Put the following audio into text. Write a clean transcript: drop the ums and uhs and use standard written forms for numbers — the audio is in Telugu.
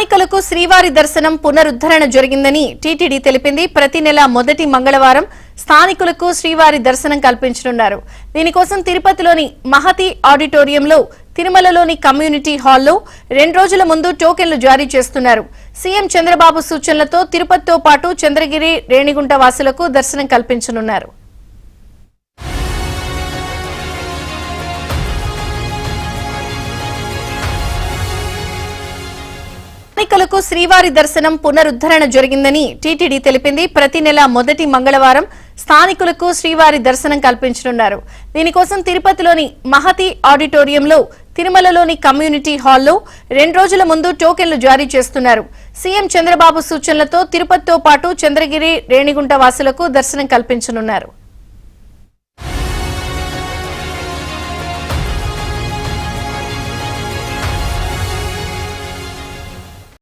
స్థానికులకు శ్రీవారి దర్శనం పునరుద్ధరణ జరిగిందని టీటీడీ తెలిపింది. ప్రతి నెల మొదటి మంగళవారం స్థానికులకు శ్రీవారి దర్శనం కల్పించనున్నారు. దీనికోసం తిరుపతిలోని మహతి ఆడిటోరియంలో, తిరుమలలోని కమ్యూనిటీ హాల్లో 2 రోజుల ముందు టోకెన్లు జారీ చేస్తున్నారు. సీఎం చంద్రబాబు సూచనలతో తిరుపతితో పాటు చంద్రగిరి, రేణిగుంట వాసులకు దర్శనం కల్పించనున్నారు. స్థానికులకు శ్రీవారి దర్శనం పునరుద్ధరణ జరిగిందని టీటీడీ తెలిపింది. ప్రతి నెల మొదటి మంగళవారం స్థానికులకు శ్రీవారి దర్శనం కల్పించనున్నారు. దీనికోసం తిరుపతిలోని మహతి ఆడిటోరియంలో, తిరుమలలోని కమ్యూనిటీ హాల్లో 2 రోజుల ముందు టోకెన్లు జారీ చేస్తున్నారు. సీఎం చంద్రబాబు సూచనలతో తిరుపతితో పాటు చంద్రగిరి, రేణిగుంట వాసులకు దర్శనం కల్పించనున్నారు.